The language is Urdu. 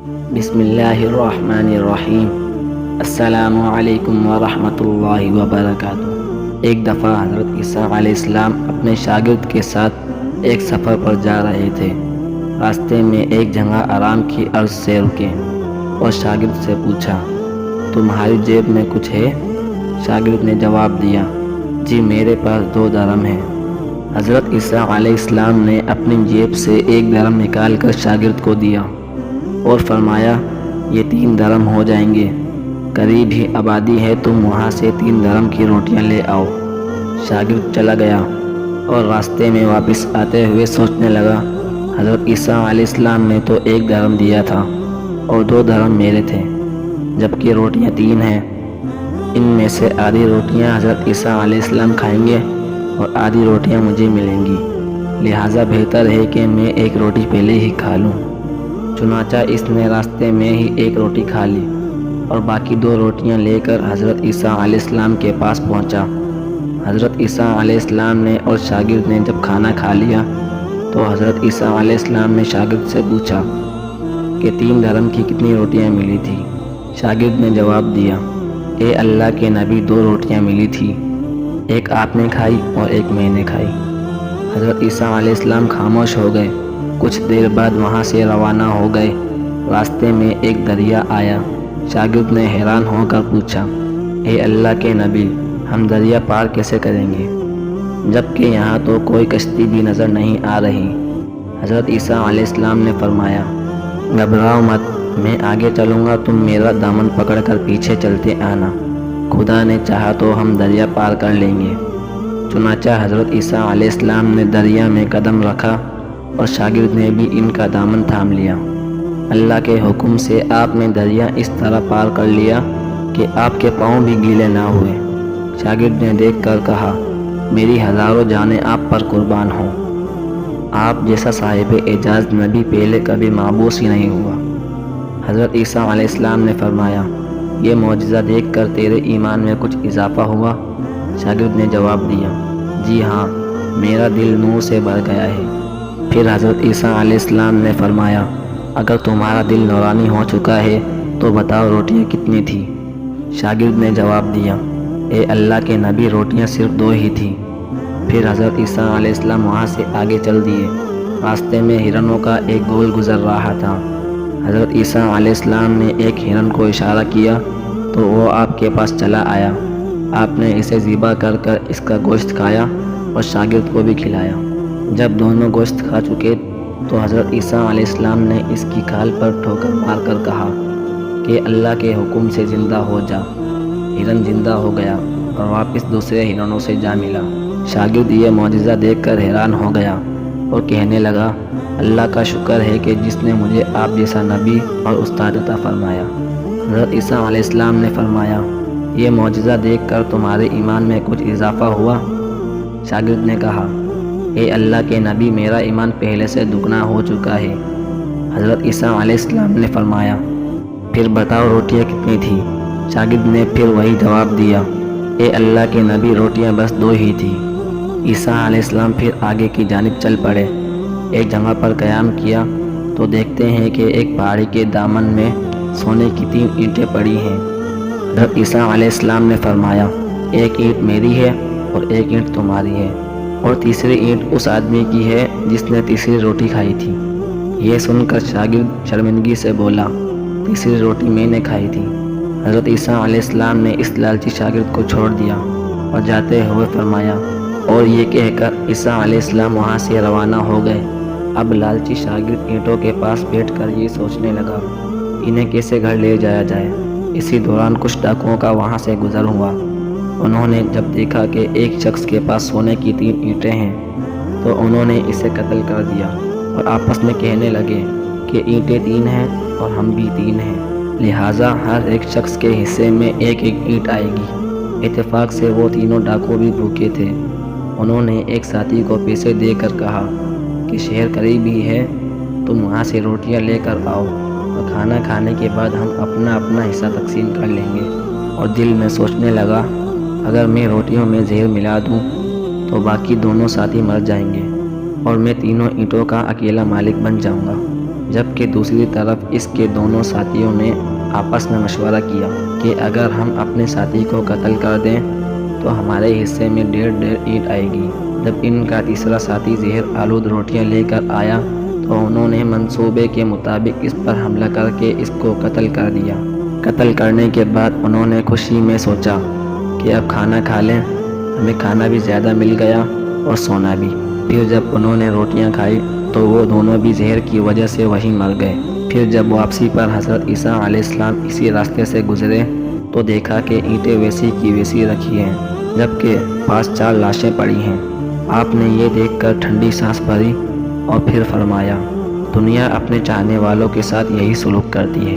بسم اللہ الرحمن الرحیم۔ السلام علیکم ورحمۃ اللہ وبرکاتہ۔ ایک دفعہ حضرت عیسیٰ علیہ السلام اپنے شاگرد کے ساتھ ایک سفر پر جا رہے تھے۔ راستے میں ایک جگہ آرام کی عرض سے رکے اور شاگرد سے پوچھا، تمہاری جیب میں کچھ ہے؟ شاگرد نے جواب دیا، جی میرے پاس 2 درہم ہیں۔ حضرت عیسیٰ علیہ السلام نے اپنی جیب سے 1 درہم نکال کر شاگرد کو دیا اور فرمایا، یہ 3 درہم ہو جائیں گے، قریب ہی آبادی ہے، تم وہاں سے 3 درہم کی روٹیاں لے آؤ۔ شاگرد چلا گیا اور راستے میں واپس آتے ہوئے سوچنے لگا، حضرت عیسیٰ علیہ السلام نے تو 1 درہم دیا تھا اور 2 درہم میرے تھے، جبکہ روٹیاں 3 ہیں۔ ان میں سے آدھی روٹیاں حضرت عیسیٰ علیہ السلام کھائیں گے اور آدھی روٹیاں مجھے ملیں گی، لہٰذا بہتر ہے کہ میں 1 روٹی پہلے ہی کھا لوں۔ چنانچہ اس نے راستے میں ہی 1 روٹی کھا لی اور باقی 2 روٹیاں لے کر حضرت عیسیٰ علیہ السلام کے پاس پہنچا۔ حضرت عیسیٰ علیہ السلام نے اور شاگرد نے جب کھانا کھا لیا تو حضرت عیسیٰ علیہ السلام نے شاگرد سے پوچھا کہ 3 درہم کی کتنی روٹیاں ملی تھی؟ شاگرد نے جواب دیا، اے اللہ کے نبی، 2 روٹیاں ملی تھی، 1 آپ نے کھائی اور 1 میں نے کھائی۔ حضرت عیسیٰ علیہ السلام خاموش ہو گئے۔ کچھ دیر بعد وہاں سے روانہ ہو گئے۔ راستے میں ایک دریا آیا۔ شاگرد نے حیران ہو کر پوچھا، اے اللہ کے نبی، ہم دریا پار کیسے کریں گے، جبکہ یہاں تو کوئی کشتی بھی نظر نہیں آ رہی؟ حضرت عیسیٰ علیہ السلام نے فرمایا، گھبراؤ مت، میں آگے چلوں گا، تم میرا دامن پکڑ کر پیچھے چلتے آنا، خدا نے چاہا تو ہم دریا پار کر لیں گے۔ چنانچہ حضرت عیسیٰ علیہ السلام نے دریا میں قدم رکھا اور شاگرد نے بھی ان کا دامن تھام لیا۔ اللہ کے حکم سے آپ نے دریا اس طرح پار کر لیا کہ آپ کے پاؤں بھی گیلے نہ ہوئے۔ شاگرد نے دیکھ کر کہا، میری ہزاروں جانیں آپ پر قربان ہوں، آپ جیسا صاحب اعجاز نبی پہلے کبھی معبوس ہی نہیں ہوا۔ حضرت عیسیٰ علیہ السلام نے فرمایا، یہ معجزہ دیکھ کر تیرے ایمان میں کچھ اضافہ ہوا؟ شاگرد نے جواب دیا، جی ہاں، میرا دل نور سے بھر گیا ہے۔ پھر حضرت عیسیٰ علیہ السلام نے فرمایا، اگر تمہارا دل نورانی ہو چکا ہے تو بتاؤ روٹیاں کتنی تھیں؟ شاگرد نے جواب دیا، اے اللہ کے نبی، روٹیاں صرف 2 ہی تھیں۔ پھر حضرت عیسیٰ علیہ السلام وہاں سے آگے چل دیے۔ راستے میں ہرنوں کا ایک گول گزر رہا تھا۔ حضرت عیسیٰ علیہ السلام نے ایک ہرن کو اشارہ کیا تو وہ آپ کے پاس چلا آیا۔ آپ نے اسے ذبح کر کر اس کا گوشت کھایا اور شاگرد کو بھی کھلایا۔ جب دونوں گوشت کھا چکے تو حضرت عیسیٰ علیہ السلام نے اس کی کھال پر ٹھوکر مار کر کہا کہ اللہ کے حکم سے زندہ ہو جا۔ ہرن زندہ ہو گیا اور واپس دوسرے ہرنوں سے جا ملا۔ شاگرد یہ معجزہ دیکھ کر حیران ہو گیا اور کہنے لگا، اللہ کا شکر ہے کہ جس نے مجھے آپ جیسا نبی اور استاد عطا فرمایا۔ حضرت عیسیٰ علیہ السلام نے فرمایا، یہ معجزہ دیکھ کر تمہارے ایمان میں کچھ اضافہ ہوا؟ شاگرد نے کہا، اے اللہ کے نبی، میرا ایمان پہلے سے دگنا ہو چکا ہے۔ حضرت عیسیٰ علیہ السلام نے فرمایا، پھر بتاؤ روٹیاں کتنی تھیں؟ شاگرد نے پھر وہی جواب دیا، اے اللہ کے نبی، روٹیاں بس 2 ہی تھیں۔ عیسیٰ علیہ السلام پھر آگے کی جانب چل پڑے۔ ایک جگہ پر قیام کیا تو دیکھتے ہیں کہ ایک پہاڑی کے دامن میں سونے کی 3 اینٹیں پڑی ہیں۔ حضرت عیسیٰ علیہ السلام نے فرمایا، 1 اینٹ میری ہے اور 1 اینٹ تمہاری ہے، اور تیسری اینٹ اس آدمی کی ہے جس نے تیسری روٹی کھائی تھی۔ یہ سن کر شاگرد شرمندگی سے بولا، تیسری روٹی میں نے کھائی تھی۔ حضرت عیسیٰ علیہ السلام نے اس لالچی شاگرد کو چھوڑ دیا اور جاتے ہوئے فرمایا، اور یہ کہہ کر عیسیٰ علیہ السلام وہاں سے روانہ ہو گئے۔ اب لالچی شاگرد اینٹوں کے پاس بیٹھ کر یہ سوچنے لگا، انہیں کیسے گھر لے جایا جائے۔ اسی دوران کچھ ڈاکوؤں کا وہاں سے گزر ہوا۔ انہوں نے جب دیکھا کہ ایک شخص کے پاس سونے کی 3 اینٹیں ہیں تو انہوں نے اسے قتل کر دیا اور آپس میں کہنے لگے کہ اینٹیں 3 ہیں اور ہم بھی 3 ہیں، لہٰذا ہر ایک شخص کے حصے میں 1 اینٹ آئے گی۔ اتفاق سے وہ تینوں ڈاکو بھی بھوکے تھے۔ انہوں نے ایک ساتھی کو پیسے دے کر کہا کہ شہر قریب ہی ہے، تم وہاں سے روٹیاں لے کر آؤ اور کھانا کھانے کے بعد ہم اپنا اپنا حصہ تقسیم کر لیں گے۔ اور دل میں سوچنے لگا، اگر میں روٹیوں میں زہر ملا دوں تو باقی دونوں ساتھی مر جائیں گے اور میں تینوں اینٹوں کا اکیلا مالک بن جاؤں گا، جبکہ دوسری طرف اس کے دونوں ساتھیوں نے آپس میں مشورہ کیا کہ اگر ہم اپنے ساتھی کو قتل کر دیں تو ہمارے حصے میں ڈھیر اینٹ آئے گی۔ جب ان کا تیسرا ساتھی زہر آلود روٹیاں لے کر آیا تو انہوں نے منصوبے کے مطابق اس پر حملہ کر کے اس کو قتل کر دیا۔ قتل کرنے کے بعد انہوں نے خوشی میں سوچا کہ اب کھانا کھا لیں، ہمیں کھانا بھی زیادہ مل گیا اور سونا بھی۔ پھر جب انہوں نے روٹیاں کھائی تو وہ دونوں بھی زہر کی وجہ سے وہیں مر گئے۔ پھر جب واپسی پر حضرت عیسیٰ علیہ السلام اسی راستے سے گزرے تو دیکھا کہ اینٹیں ویسی کی ویسی رکھی ہیں، جبکہ پاس 4 لاشیں پڑی ہیں۔ آپ نے یہ دیکھ کر ٹھنڈی سانس بھری اور پھر فرمایا، دنیا اپنے چاہنے والوں کے ساتھ یہی سلوک کرتی ہے۔